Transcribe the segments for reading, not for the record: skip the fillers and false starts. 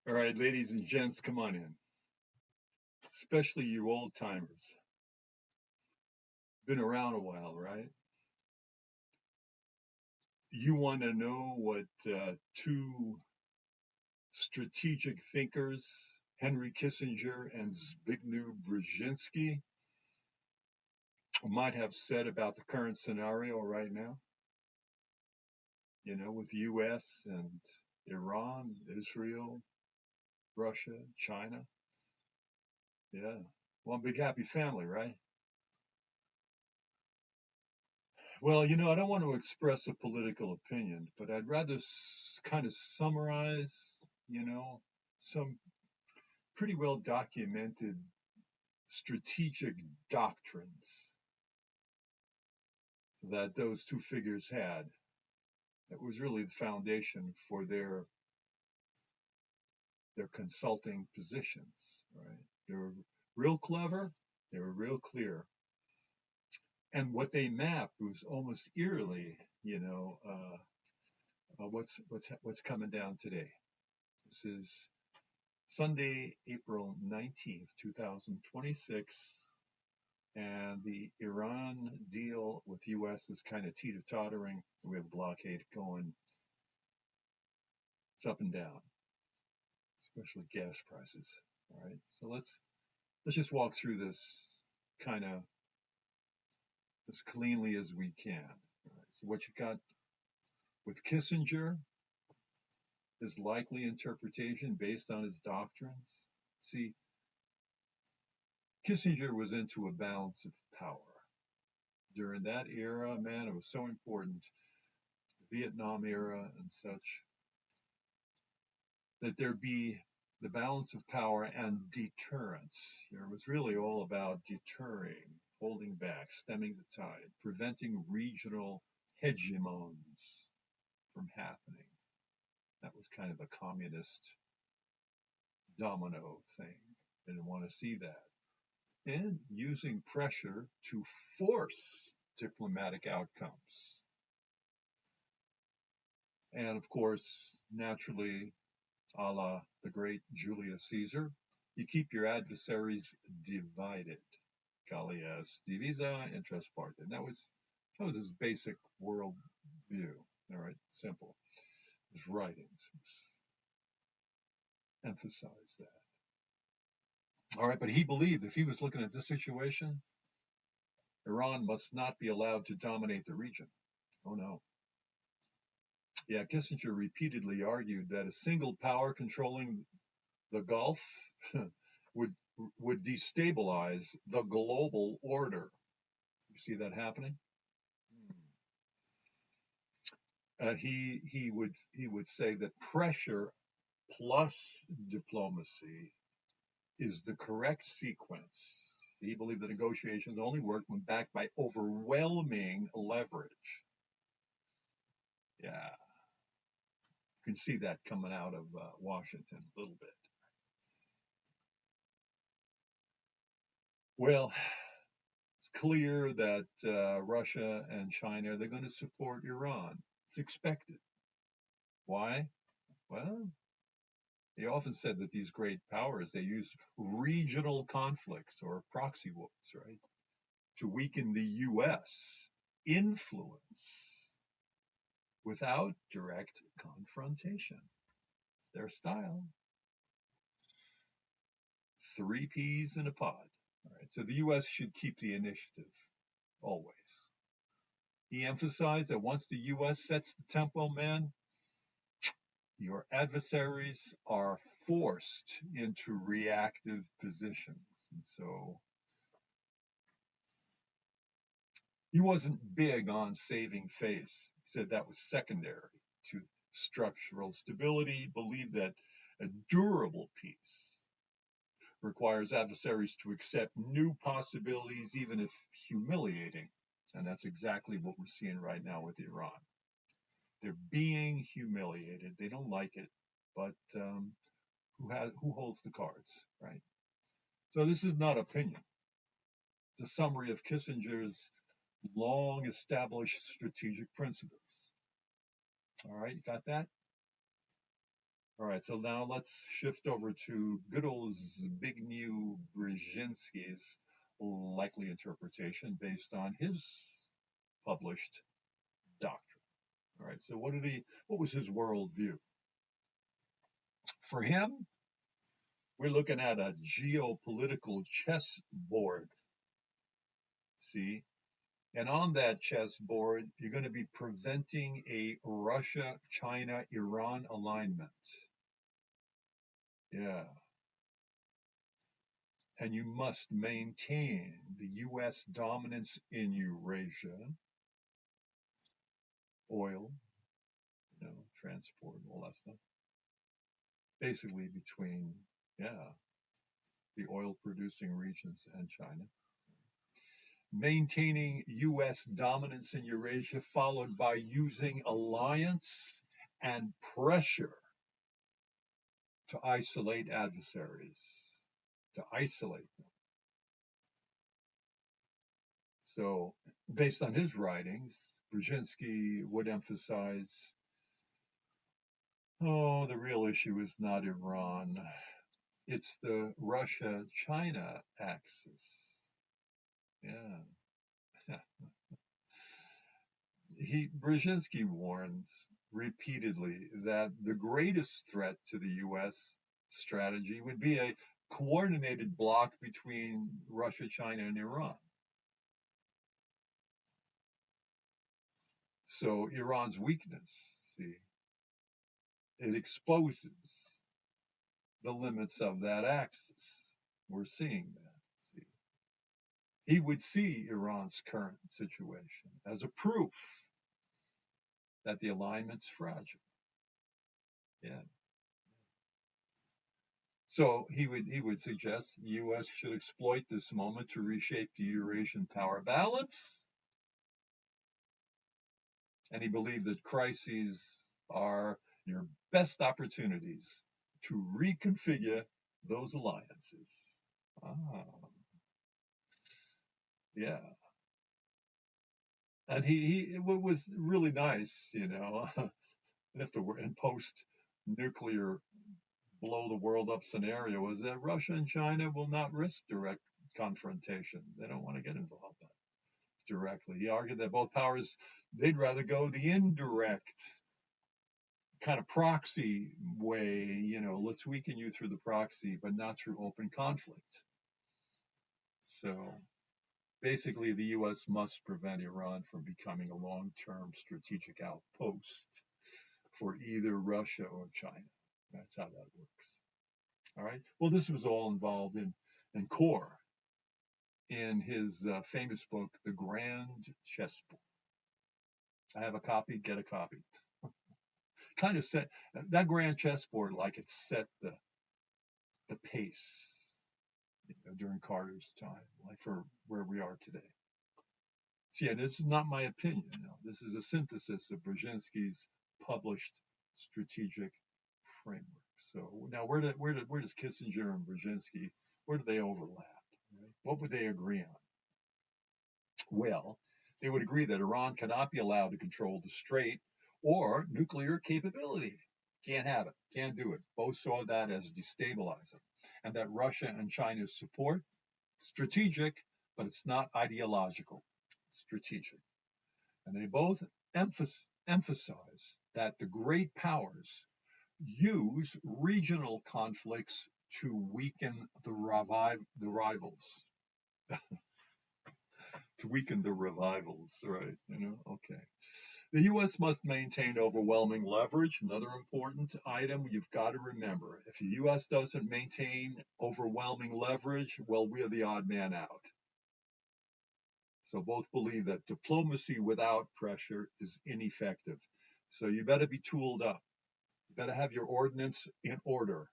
All right, ladies and gents, come on in. Especially you old timers. Been around a while, right? You want to know what two strategic thinkers, Henry Kissinger and Zbigniew Brzezinski, might have said about the current scenario right now? With US and Iran, Israel, Russia, China. Yeah. One big happy family, right? Well, I don't want to express a political opinion, but I'd rather kind of summarize, you know, some pretty well documented strategic doctrines that those two figures had. That was really the foundation for their consulting positions, right? They were real clever, they were real clear. And what they mapped was almost eerily, what's coming down today. This is Sunday, April 19th, 2026, and the Iran deal with U.S. is kind of teeter-tottering. We have a blockade going. It's up and down, especially gas prices. All right, so let's just walk through this kind of as cleanly as we can. All right, so what you got with Kissinger is likely interpretation based on his doctrines. See, Kissinger was into a balance of power. During that era, man, it was so important, the Vietnam era and such, that there be the balance of power and deterrence. It was really all about deterring, holding back, stemming the tide, preventing regional hegemons from happening. That was kind of the communist domino thing. They didn't want to see that. And using pressure to force diplomatic outcomes. And of course, naturally, a la the great Julius Caesar, you keep your adversaries divided. Gallias divisa, interest partem. That was his basic world view. All right, simple. His writings emphasized that. All right, but he believed if he was looking at this situation, Iran must not be allowed to dominate the region. Oh no. Yeah, Kissinger repeatedly argued that a single power controlling the Gulf would would destabilize the global order. You see that happening? He would say that pressure plus diplomacy is the correct sequence. He believed that negotiations only worked when backed by overwhelming leverage. Yeah, you can see that coming out of Washington a little bit. Well, it's clear that Russia and China, they're going to support Iran. It's expected. Why? Well, they often said that these great powers, they use regional conflicts or proxy wars, right, to weaken the U.S. influence without direct confrontation. It's their style. Three peas in a pod. All right, so the U.S. should keep the initiative always. He emphasized that once the U.S. sets the tempo, man, your adversaries are forced into reactive positions. And so he wasn't big on saving face. He said that was secondary to structural stability. He believed that a durable peace requires adversaries to accept new possibilities, even if humiliating. And that's exactly what we're seeing right now with Iran. They're being humiliated. They don't like it, but who holds the cards, right? So this is not opinion. It's a summary of Kissinger's long established strategic principles. All right, you got that? All right, so now let's shift over to good old Zbigniew Brzezinski's likely interpretation based on his published doctrine. All right, so what was his worldview? For him, we're looking at a geopolitical chessboard. See, and on that chessboard, you're going to be preventing a Russia, China, Iran alignment. Yeah. And you must maintain the U.S. dominance in Eurasia, oil, transport, all that stuff. Basically between, yeah, the oil producing regions and China. Maintaining U.S. dominance in Eurasia, followed by using alliance and pressure to isolate adversaries, to isolate them. So, based on his writings, Brzezinski would emphasize, oh, the real issue is not Iran, it's the Russia-China axis. Yeah. Brzezinski warned repeatedly that the greatest threat to the U.S. strategy would be a coordinated bloc between Russia, China, and Iran. So Iran's weakness, see, it exposes the limits of that axis. We're seeing that. See. He would see Iran's current situation as a proof that the alignment's fragile. Yeah. So he would suggest the U.S. should exploit this moment to reshape the Eurasian power balance. And he believed that crises are your best opportunities to reconfigure those alliances. Ah, yeah. And what was really nice, if in post nuclear blow the world up scenario, was that Russia and China will not risk direct confrontation. They don't want to get involved directly. He argued that both powers, they'd rather go the indirect kind of proxy way, let's weaken you through the proxy, but not through open conflict. So basically, the U.S. must prevent Iran from becoming a long-term strategic outpost for either Russia or China. That's how that works. All right. Well, this was all involved in core in his famous book, The Grand Chessboard. I have a copy. Get a copy. Kind of set that grand chessboard like it set the pace during Carter's time, like for where we are today. So yeah, this is not my opinion. This is a synthesis of Brzezinski's published strategic framework. So now, where does Kissinger and Brzezinski, where do they overlap? Right? What would they agree on? Well, they would agree that Iran cannot be allowed to control the Strait or nuclear capability. Can't have it. Can't do it. Both saw that as destabilizing, and that Russia and China's support, strategic, but it's not ideological. Strategic. And they both emphasize that the great powers use regional conflicts to weaken the rivals. To weaken the revivals, right? Okay. The U.S. must maintain overwhelming leverage. Another important item you've got to remember. If the U.S. doesn't maintain overwhelming leverage, well, we're the odd man out. So both believe that diplomacy without pressure is ineffective. So you better be tooled up. You better have your ordnance in order.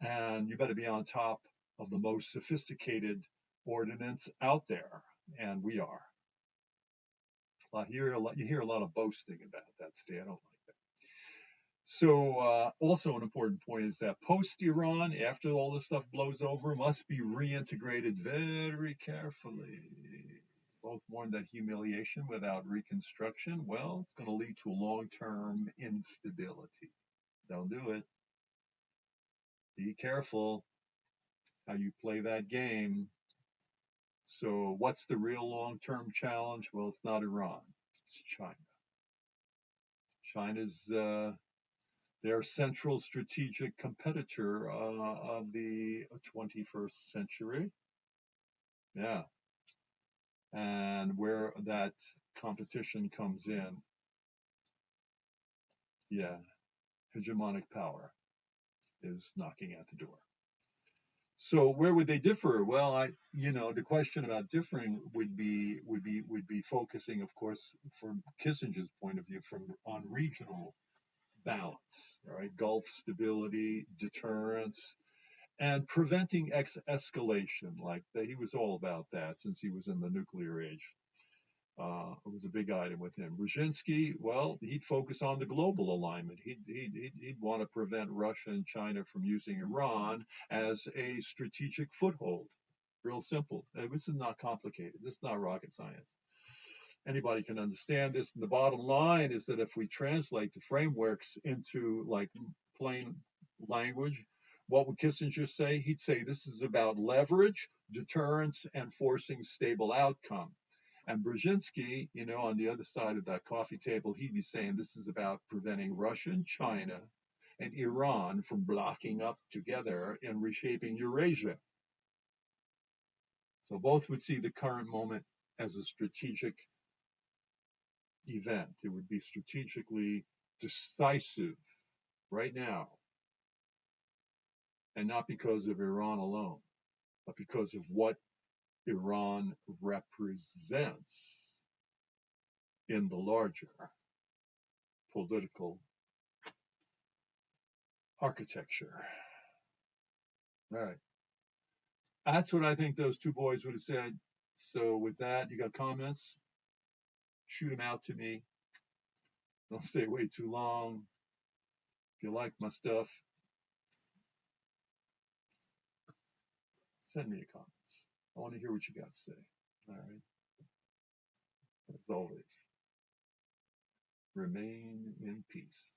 And you better be on top of the most sophisticated ordnance out there. And we are. You hear a lot of boasting about that today. I don't like that. So also an important point is that post-Iran, after all this stuff blows over, must be reintegrated very carefully. Both warn that humiliation without reconstruction, well, it's going to lead to long-term instability. Don't do it. Be careful how you play that game. So, what's the real long term challenge? Well, it's not Iran, it's China. China's their central strategic competitor of the 21st century. Yeah. And where that competition comes in, yeah, hegemonic power is knocking at the door. So where would they differ? Well, the question about differing would be focusing, of course, from Kissinger's point of view, on regional balance, all right, Gulf stability, deterrence, and preventing escalation. Like he was all about that since he was in the nuclear age. It was a big item with him. Brzezinski, well, he'd focus on the global alignment. He'd want to prevent Russia and China from using Iran as a strategic foothold. Real simple. This is not complicated. This is not rocket science. Anybody can understand this. And the bottom line is that if we translate the frameworks into like plain language, what would Kissinger say? He'd say this is about leverage, deterrence, and forcing stable outcome. And Brzezinski, on the other side of that coffee table, he'd be saying this is about preventing Russia and China and Iran from blocking up together and reshaping Eurasia. So both would see the current moment as a strategic event. It would be strategically decisive right now, and not because of Iran alone, but because of what Iran represents in the larger political architecture. All right. That's what I think those two boys would have said. So with that, you got comments? Shoot them out to me. Don't stay way too long. If you like my stuff, send me a comments. I want to hear what you got to say. All right. As always, remain in peace.